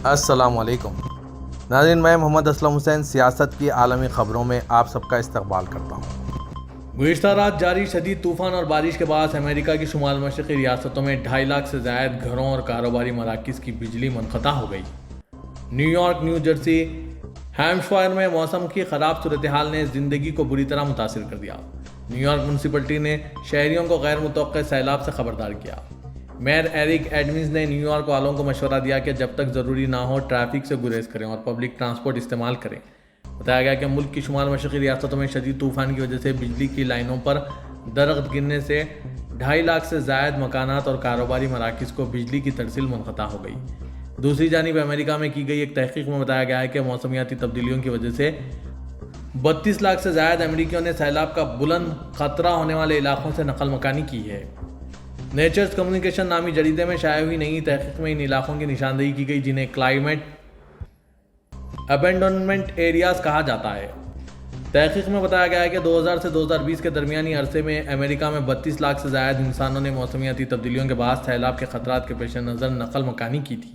अस्सलाम वालेकुम नाज़रीन, मैं मोहम्मद असलम हुसैन सियासत की आलमी ख़बरों में आप सबका इस्तकबाल करता हूँ। गुज़िश्ता रात जारी शदीद तूफ़ान और बारिश के बाद अमेरिका की शुमाल मशरक़ी रियासतों में 2.5 लाख से ज़ायद घरों और कारोबारी मराकज़ की बिजली मुनक़ता हो गई। न्यूयॉर्क, न्यू जर्सी, हैम्पशायर में मौसम की ख़राब सूरत हाल ने ज़िंदगी को बुरी तरह मुतासिर कर दिया। न्यूयॉर्क म्यूनसिपलिटी ने शहरियों को गैर मुतवक्किल सैलाब से खबरदार किया। मेयर एरिक एडम्स ने न्यूयॉर्क वालों को मशवरा दिया कि जब तक ज़रूरी ना हो ट्रैफिक से गुरेज करें और पब्लिक ट्रांसपोर्ट इस्तेमाल करें। बताया गया कि मुल्क की शुमाल मशरक़ी रियासतों में शदीद तूफ़ान की वजह से बिजली की लाइनों पर दरख्त गिरने से 2.5 लाख से ज़ायद मकानात और कारोबारी मराकज़ को बिजली की तरसील मुनक़ता हो गई। दूसरी जानिब अमेरिका में की गई एक तहक़ीक़ में बताया गया है कि मौसमियाती तब्दीलियों की वजह से 32 लाख से ज़ायद अमेरिकियों ने सैलाब का बुलंद ख़तरा होने वाले इलाकों से नकल मकानी की है। नेचर्स कम्युनिकेशन नामी जरीदे में शाया हुई नई तहक़ीक़ में इन इलाकों की निशानदेही की गई जिन्हें क्लाइमेट अबेंडोनमेंट एरियाज़ कहा जाता है। तहक़ीक़ में बताया गया है कि 2000 से 2020 के दरमियानी अरसे में अमेरिका में 32 लाख से ज़ायद इंसानों ने मौसमियाती तब्दीलियों के बाद सैलाब के ख़तरात के पेश नज़र नकल मकानी की थी।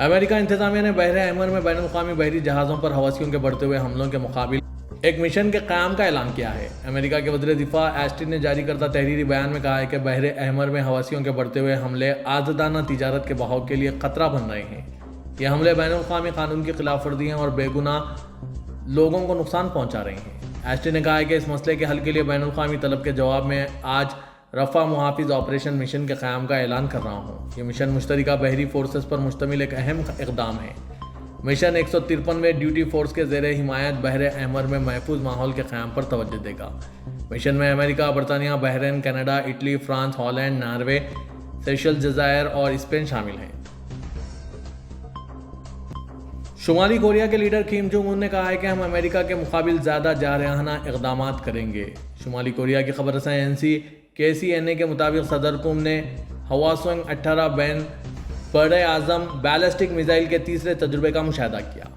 अमेरिका इंतज़ामिया ने बहरे अहमर में बैनुल-अक़वामी बहरी जहाज़ों पर हवसियों के बढ़ते हुए हमलों के मुकाबिल एक मिशन के क़याम का ऐलान किया है। अमेरिका के वज़ीर दिफ़ा एस्टिन ने जारी करदा तहरीरी बयान में कहा है कि बहरे अहमर में हवसियों के बढ़ते हुए हमले आज़ादाना तिजारत के बहाव के लिए ख़तरा बन रहे हैं। ये हमले बैनुल-अक़वामी क़ानून की खिलाफ वर्जी हैं और बेगुनाह लोगों को नुकसान पहुँचा रहे हैं। एस्टिन ने कहा है कि इस मसले के हल के लिए बैनुल-अक़वामी तलब के जवाब में आज रफ़ा मुहाफ़िज़ ऑपरेशन मिशन के क़याम का ऐलान कर रहा हूँ। ये मिशन मुश्तरका बहरी फोर्सेस पर मुश्तमिल एक अहम इक़दाम है। मिशन 153वें ड्यूटी फोर्स के ज़ेरे हिमायत बहरे अहमर में महफूज माहौल के क़याम पर तवज्जो देगा। मिशन में अमेरिका, बरतानिया, Bahrain, Canada, Italy, France, Holland, Norway, Seychelles, जज़ायर और स्पेन शामिल हैं। शुमाली कोरिया के लीडर किम जोंग उन ने कहा है कि हम अमेरिका के मुकाबिल ज़्यादा जारहाना इक़दामात करेंगे। शुमाली कोरिया की खबर रसां एजेंसी KCNA के मुताबिक सदर कुम ने हवासोंग 18 बैन बड़े आज़म बैलिस्टिक मिसाइल के तीसरे तजुर्बे का मुशाहिदा किया।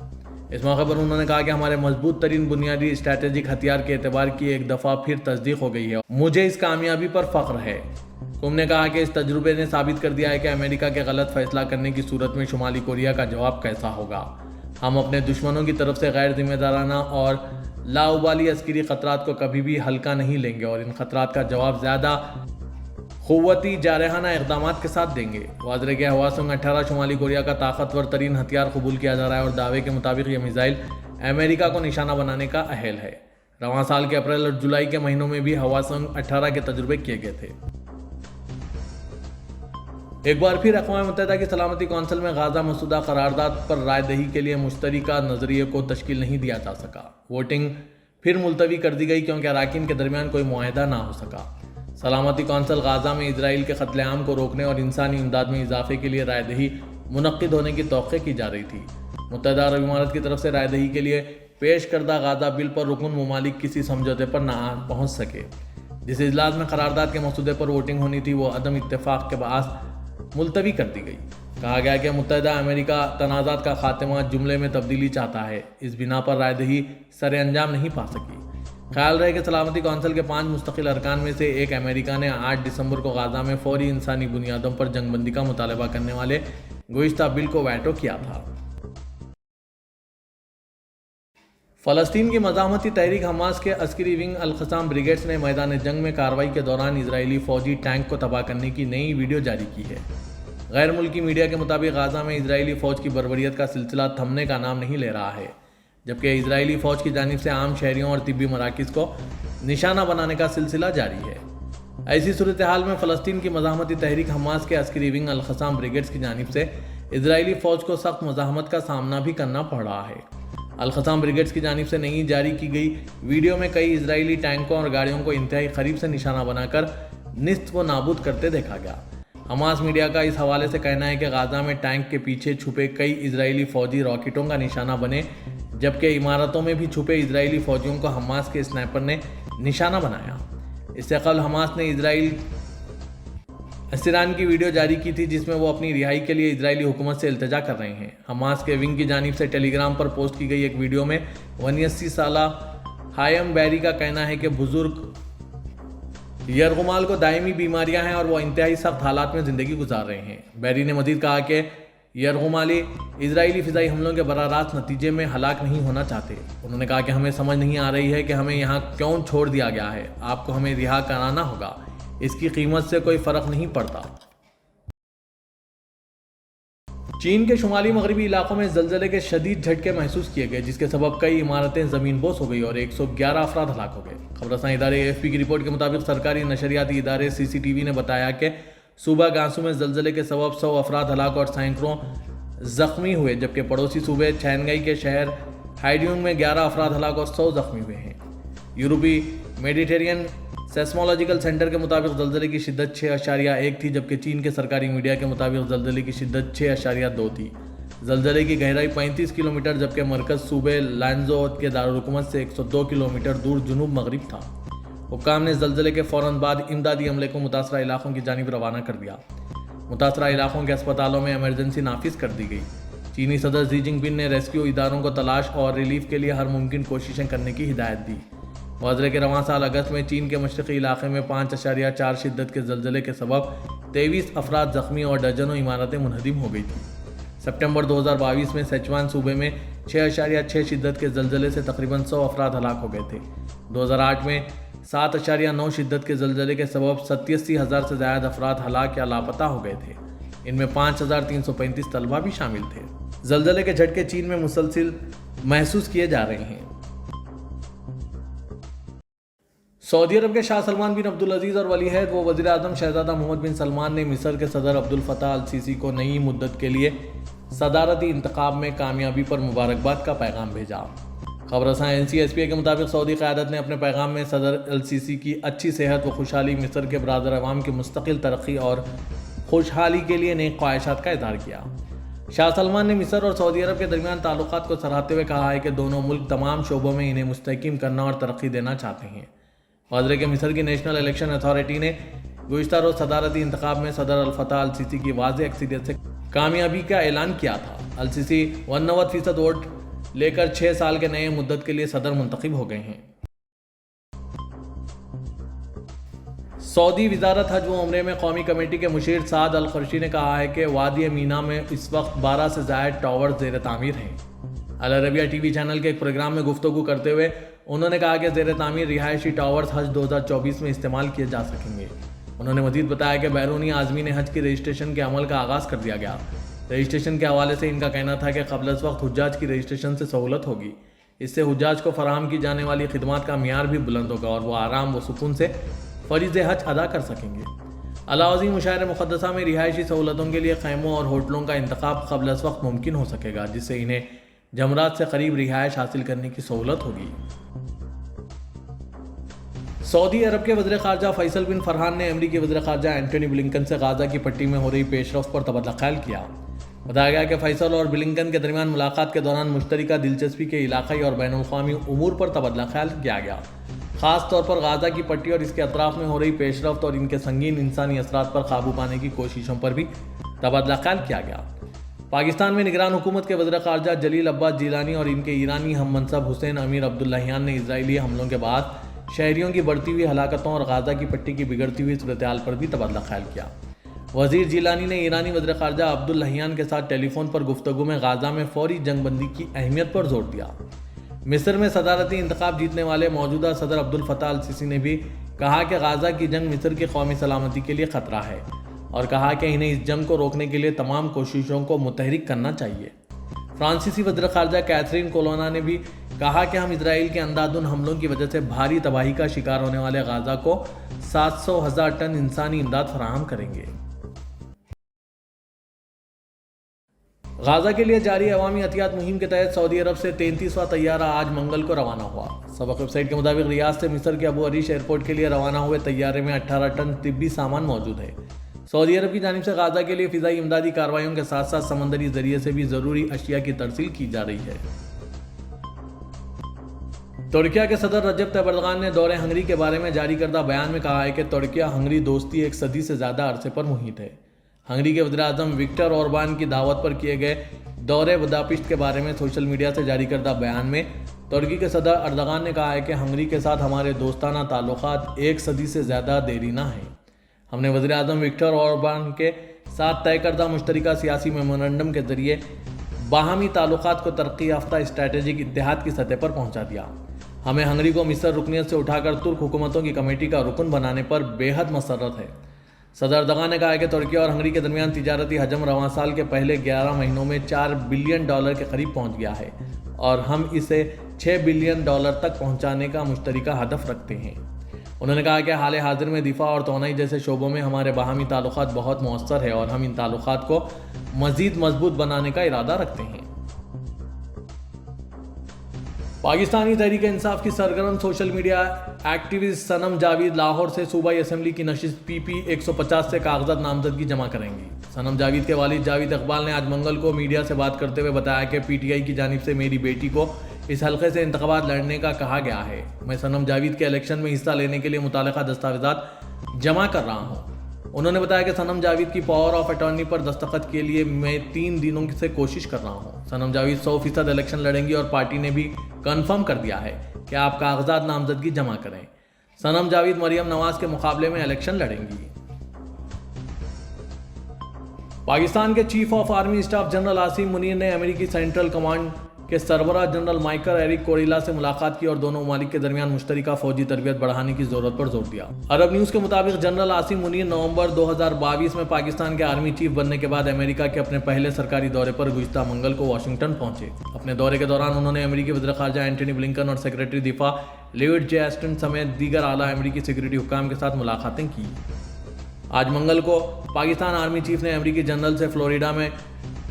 इस मौके पर उन्होंने कहा कि हमारे मजबूत तरीन बुनियादी स्ट्रैटेजिक हथियार के एतबार की एक दफ़ा फिर तस्दीक हो गई है। मुझे इस कामयाबी पर फ़ख्र है। कुम ने कहा कि इस तजुर्बे ने साबित कर दिया है कि अमेरिका के गलत फैसला करने की सूरत में शुमाली कोरिया का जवाब कैसा होगा। हम अपने दुश्मनों की तरफ से गैर जिम्मेदाराना और लाउबाली अस्करी ख़तरात को कभी भी हल्का नहीं लेंगे और इन ख़तरात का जवाब ज़्यादा क़ुव्वती जारहाना इक़दामात के साथ देंगे। वाज़ेह के हवासोंग 18 शुमाली कोरिया का ताकतवर तरीन हथियार कबूल किया जा रहा है और दावे के मुताबिक ये मिसाइल अमेरिका को निशाना बनाने का अहल है। रवां साल के अप्रैल और जुलाई के महीनों में भी हवासोंग 18 के तजुर्बे किए गए थे। एक बार फिर अक़वाम मुत्तहिदा की सलामती कौंसिल में गाज़ा मसूदा करारदाद पर राय दही के लिए मुश्तरका नज़रिए को तश्कील नहीं दिया जा सका। वोटिंग फिर मुलतवी कर दी गई क्योंकि अराकीन के दरमियान कोई मुआहदा ना हो सका। सलामती कौंसिल गाज़ा में इजराइल के कत्लेआम को रोकने और इंसानी इमदाद में इजाफे के लिए राय दही मुनक्किद होने की तौक़्क़े की जा रही थी। मुत्तहिदा अरब इमारात की तरफ से राय दही के लिए पेश करदा गाज़ा बिल पर रुकन ममालिक किसी समझौते पर ना पहुँच सके। जिस इजलास में करारदाद के मसूदे पर वोटिंग होनी थी वो अदम इत्तेफाक के बाअस मुलतवी कर दी गई। कहा गया कि मुत्तहिदा अमेरिका तनाज़ात का खात्मा जुमले में तब्दीली चाहता है। इस बिना पर राय दही सरे अंजाम नहीं पा सकी। ख्याल रहे कि सलामती कौंसिल के 5 मुस्तकिल अरकान में से एक अमेरिका ने 8 दिसंबर को गाज़ा में फौरी इंसानी बुनियादों पर जंगबंदी का मुतालबा करने वाले गुज़िश्ता बिल को वैटो किया था। फ़लस्तीन की मज़ाहमती तहरीक हमास के अस्करी विंग अल-क़स्साम ब्रिगेड्स ने मैदान जंग में कार्रवाई के दौरान इजरायली फ़ौजी टैंक को तबाह करने की नई वीडियो जारी की है। गैर मुल्की मीडिया के मुताबिक गाज़ा में इजरायली फ़ौज की बर्बरियत का सिलसिला थमने का नाम नहीं ले रहा है, जबकि इजरायली फ़ौज की जानिब से आम शहरियों और तिब्बी मराकज़ को निशाना बनाने का सिलसिला जारी है। ऐसी सूरत हाल में फ़लस्तीन की मज़ाहमती तहरीक हमास के अस्करी विंग अल-क़स्साम ब्रिगेड्स की जानिब से इजरायली फ़ौज को सख्त मज़ाहमत का सामना भी करना पड़ रहा है। अल-क़स्साम ब्रिगेड्स की जानिब से नई जारी की गई वीडियो में कई इजरायली टैंकों और गाड़ियों को इंतहाई करीब से निशाना बनाकर निस्त व नाबूद करते देखा गया। हमास मीडिया का इस हवाले से कहना है कि गाज़ा में टैंक के पीछे छुपे कई इजरायली फ़ौजी रॉकेटों का निशाना बने, जबकि इमारतों में भी छुपे इजरायली फ़ौजियों को हमास के स्नाइपर ने निशाना बनाया। इससे कबल हमास ने इजराइल असीरान की वीडियो जारी की थी जिसमें वो अपनी रिहाई के लिए इजरायली हुकूमत से इल्तिजा कर रहे हैं। हमास के विंग की जानिब से टेलीग्राम पर पोस्ट की गई एक वीडियो में 89 साला हायम बैरी का कहना है कि बुजुर्ग यरगुमाल को दायमी बीमारियां हैं और वो इंतहाई सख्त हालात में ज़िंदगी गुजार रहे हैं। बैरी ने मजीद कहा कि यरगुमाली इजरायली फ़िज़ाई हमलों के बराह रास्त नतीजे में हलाक नहीं होना चाहते। उन्होंने कहा कि हमें समझ नहीं आ रही है कि हमें यहाँ क्यों छोड़ दिया गया है। आपको हमें रिहा कराना होगा, इसकी कीमत से कोई फ़र्क नहीं पड़ता। चीन के शुमाली मगरबी इलाकों में ज़लज़ले के शदीद झटके महसूस किए गए, जिसके सबब कई इमारतें ज़मीन बोस हो गई और 111 अफराद हलाक हो गए। खबरसां इदारे AFP की रिपोर्ट के मुताबिक सरकारी नशरियाती इदारे CCTV ने बताया कि सूबा गांसू में ज़लज़ले के सबब 100 अफराद हलाक और सैकड़ों ज़ख्मी हुए, जबकि पड़ोसी सूबे छैनगई के शहर हाइड्यूंग में 11 अफराद हलाक और 100 ज़ख्मी हुए हैं। यूरोपी मेडिटेरियन सेस्मोलॉजिकल सेंटर के मुताबिक ज़लज़ले की शिद्दत 6.1 थी, जबकि चीन के सरकारी मीडिया के मुताबिक ज़लज़ले की शिद्दत 6.2 थी। ज़लज़ले की गहराई 35 किलोमीटर, जबकि मरकज़ सूबे लांजो के दारुल-हुकूमत से 102 किलोमीटर दूर जुनूब मगरिब था। हुक्काम ने ज़लज़ले के फ़ौरन बाद इमदादी अमले को मुतासरा इलाकों की जानिब रवाना कर दिया। मुतासरा इलाकों के अस्पतालों में इमरजेंसी नाफिज कर दी गई। चीनी सदर शी जिनपिंग ने रेस्क्यू इदारों को तलाश और रिलीफ के लिए हर मुमकिन कोशिशें करने की हिदायत दी। वाज़ह के रवां साल अगस्त में चीन के मशरक़ी इलाके में 5.4 शिद्दत के ज़लज़ले के सबब 23 अफराद ज़ख्मी और दर्जनों इमारतें मुनहदिम हो गई थी। सितंबर 2022 में सिचुआन सूबे में 6.6 शिद्दत के ज़लज़ले से तकरीबन 100 अफराद हलाक हो गए थे। 2008 में 7.9 शिद्दत के ज़लज़ले के सबब 87,000 से ज़्यादा अफराद हलाक या लापता हो गए थे। इनमें 5,335 तलबा भी शामिल थे। ज़लज़ले के झटके चीन में मुसलसिल महसूस किए जा रहे हैं। सऊदी अरब के शाह सलमान बिन अब्दुल अजीज़ और वली अहद व वज़ीर आज़म शहज़ादा मोहम्मद बिन सलमान ने मिस्र के सदर अब्दुल फताह अल सीसी को नई मुद्दत के लिए सदारती इंतखाब में कामयाबी पर मुबारकबाद का पैगाम भेजा। खबरसां NCSPA के मुताबिक सऊदी क़यादत ने अपने पैगाम में सदर अल सीसी की अच्छी सेहत व खुशहाली, मिस्र के बरादर अवाम की मुस्तकिल तरक्की और खुशहाली के लिए नेक ख्वाहिशात का इज़हार किया। शाह सलमान ने मिस्र और सऊदी अरब के दरमियान ताल्लुकात को सराहते हुए कहा है कि दोनों मुल्क तमाम शोबों में इन्हें मुस्तहकम करना और तरक्की देना चाहते हैं। वाज़ह के मिस्र की नेशनल इलेक्शन अथॉरिटी ने गुज़िश्ता रोज़ सदारती इंतखाब में सदर अल फताह अल सीसी की वाज़ह अक्सरियत से कामयाबी का ऐलान किया था। अल सीसी 89% वोट लेकर 6 साल के नए मुद्दत के लिए सदर मुंतखब हो गए हैं। सऊदी वज़ारत हज व उम्रे में कौमी कमेटी के मुशीर साद अल खर्शी ने कहा है कि वादी मीना में इस वक्त 12 से ज़ायद टावर ज़ेर तामीर हैं। अल अरबिया TV चैनल के एक प्रोग्राम में गुफ्तगू करते हुए उन्होंने कहा कि ज़ेर तामीर रिहायशी टावर्स हज 2024 में इस्तेमाल किए जा सकेंगे। उन्होंने मज़ीद बताया कि बैरूनी आज़मीन हज के रजिस्ट्रेशन के अमल का आगाज़ कर दिया गया। रजिस्ट्रेशन के हवाले से इनका कहना था कि क़ब्ल अज़ वक्त हुज्जाज की रजिस्ट्रेशन से सहूलत होगी। इससे हुज्जाज को फराहम की जाने वाली खिदमात का मियार भी बुलंद होगा और वो आराम व सुकून से फ़रीज़ हज अदा कर सकेंगे। अलाउज़ी मुशायर मुक़द्दसा में रिहायशी सहूलतों के लिए खैमों और होटलों का इंतखाब क़ब्ल अज़ वक्त मुमकिन हो सकेगा, जिससे इन्हें जमरात से करीब रिहायश हासिल करने की सहूलत होगी। सऊदी अरब के वज़ीर ख़ारजा फैसल बिन फरहान ने अमरीकी वज़ीर ख़ारजा एंटनी ब्लिंकन से गाज़ा की पट्टी में हो रही पेशरफ़ पर तबादला ख्याल किया। बताया गया कि फैसल और ब्लिंकन के दरमियान मुलाकात के दौरान मुश्तरका दिलचस्पी के इलाक़ाई और बैनुल-अक़वामी उमूर पर तबादला ख्याल किया गया। ख़ास तौर पर गाज़ा की पट्टी और इसके अतराफ़ में हो रही पेशरफ़्त और इनके संगीन इंसानी असरात पर काबू पाने की कोशिशों पर भी तबादला ख्याल किया गया। पाकिस्तान में निगरान हुकूमत के वज़ीर ख़ारजा जलील अब्बास जिलानी और इनके ईरानी हम मनसब हुसैन अमीर अब्दुल्लाहियान ने इजरायली हमलों के बाद शहरियों की बढ़ती हुई हलाकतों और गाज़ा की पट्टी की बिगड़ती हुई सूरत-ए-हाल पर भी तबादला ख्याल किया। वज़ीर जिलानी ने ईरानी वज़ीर ख़ारजा अब्दुल्लाहियान के साथ टेलीफोन पर गुफ्तगू में गाज़ा में फ़ौरी जंगबंदी की अहमियत पर जोर दिया। मिस्र में सदारती इंतखाब जीतने वाले मौजूदा सदर अब्दुल फताह अल सीसी ने भी कहा कि गाज़ा की जंग मिस्र की कौमी सलामती के लिए ख़तरा है और कहा कि इन्हें इस जंग को रोकने के लिए तमाम कोशिशों को मुतहरिक करना चाहिए। फ्रांसीसी वज़ीर ख़ारजा कैथरीन कोलोना ने भी कहा कि हम इजराइल के अंधाधुंध हमलों की वजह से भारी तबाही का शिकार होने वाले गाज़ा को 700,000 टन इंसानी इमदाद फराहम करेंगे। गाज़ा के लिए जारी अवामी अतियात मुहिम के तहत सऊदी अरब से 33वां तैयारा आज मंगल को रवाना हुआ। सबक वेबसाइट के मुताबिक रियाद से मिस्र के अबू अरीश एयरपोर्ट के लिए रवाना हुए तैयारे में 18 टन तिब्बी सामान मौजूद है। सऊदी अरब की जानिब से गाज़ा के लिए फ़िज़ाई इमदादी कार्रवाइयों के साथ साथ समंदरी ज़रिए से भी ज़रूरी अशिया की तरसील की जा रही है। तुर्किया के सदर रजब तैयब एर्दोगान ने दौरे हंगरी के बारे में जारी करदा बयान में कहा है कि तुर्किया हंगरी दोस्ती एक सदी से ज़्यादा अरसे पर मुहित है। हंगरी के वज़ीर-ए-आज़म विक्टर ओरबान की दावत पर किए गए दौरे बुदापेस्ट के बारे में सोशल मीडिया से जारी करदा बयान में ترکی کے صدر اردغان نے کہا ہے کہ ہنگری کے ساتھ ہمارے دوستانہ تعلقات 1 صدی سے زیادہ دیرینہ ہیں۔ ہم نے وزیر اعظم وکٹر اوربان کے ساتھ طے کردہ مشترکہ سیاسی میمورنڈم کے ذریعے باہمی تعلقات کو ترقی یافتہ اسٹریٹجک اتحاد کی سطح پر پہنچا دیا۔ ہمیں ہنگری کو مصر رکنیت سے اٹھا کر ترک حکومتوں کی کمیٹی کا رکن بنانے پر بے حد مسرت ہے۔ صدر اردغان نے کہا کہ ترکی اور ہنگری کے درمیان تجارتی حجم رواں سال کے پہلے 11 مہینوں میں $4 بلین کے قریب پہنچ گیا ہے اور ہم اسے $6 بلین تک پہنچانے کا مشترکہ ہدف رکھتے ہیں۔ انہوں نے کہا کہ حال حاضر میں دفاع اور توانائی جیسے شعبوں میں ہمارے باہمی تعلقات بہت مؤثر ہے اور ہم ان تعلقات کو مزید مضبوط بنانے کا ارادہ رکھتے ہیں۔ پاکستانی تحریک انصاف کی سرگرم سوشل میڈیا ایکٹیوسٹ صنم جاوید لاہور سے صوبائی اسمبلی کی نشست PP 150 سے کاغذات نامزدگی جمع کریں گی۔ صنم جاوید کے والد جاوید اقبال نے آج منگل کو میڈیا سے بات کرتے ہوئے بتایا کہ PTI کی جانب سے میری بیٹی کو اس حلقے سے انتخابات لڑنے کا کہا گیا ہے۔ میں صنم جاوید کے الیکشن میں حصہ لینے کے لیے متعلقہ دستاویزات جمع کر رہا ہوں۔ انہوں نے بتایا کہ صنم جاوید کی پاور آف اٹارنی پر دستخط کے لیے میں 3 دنوں سے کوشش کر رہا ہوں۔ صنم جاوید 100% الیکشن لڑیں گی اور پارٹی نے بھی کنفرم کر دیا ہے کہ آپ کاغذات نامزدگی جمع کریں۔ صنم جاوید مریم نواز کے مقابلے میں الیکشن لڑیں گی۔ پاکستان کے chief of army staff general Asim Munir نے امریکی سینٹرل کمانڈ کے سربراہ جنرل مائیکل ایرک کوریلا سے ملاقات کی اور دونوں ممالک کے درمیان مشترکہ فوجی تربیت بڑھانے کی ضرورت پر زور دیا۔ عرب نیوز کے مطابق جنرل عاصم منیر نومبر 2022 میں پاکستان کے آرمی چیف بننے کے بعد امریکہ کے اپنے پہلے سرکاری دورے پر گزشتہ منگل کو واشنگٹن پہنچے۔ اپنے دورے کے دوران انہوں نے امریکی وزیر خارجہ اینٹونی بلنکن اور سیکرٹری دفاع لیوڈ جے ایسٹن سمیت دیگر اعلیٰ امریکی سیکورٹی حکام کے ساتھ ملاقاتیں کی۔ آج منگل کو پاکستان آرمی چیف نے امریکی جنرل سے فلوریڈا میں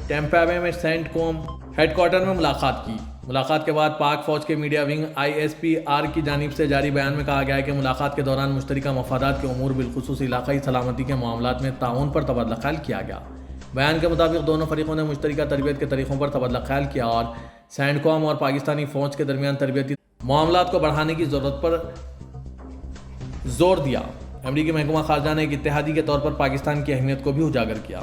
ٹیمپا بے میں سینٹ کوم ہیڈ کوارٹر میں ملاقات کی۔ ملاقات کے بعد پاک فوج کے میڈیا ونگ ISPR کی جانب سے جاری بیان میں کہا گیا ہے کہ ملاقات کے دوران مشترکہ مفادات کے امور بالخصوص علاقائی سلامتی کے معاملات میں تعاون پر تبادلہ خیال کیا گیا۔ بیان کے مطابق دونوں فریقوں نے مشترکہ تربیت کے طریقوں پر تبادلہ خیال کیا اور سینٹ کوم اور پاکستانی فوج کے درمیان تربیتی معاملات کو بڑھانے کی ضرورت پر زور دیا۔ امریکی محکمہ خارجہ نے ایک اتحادی کے طور پر پاکستان کی اہمیت کو بھی اجاگر کیا۔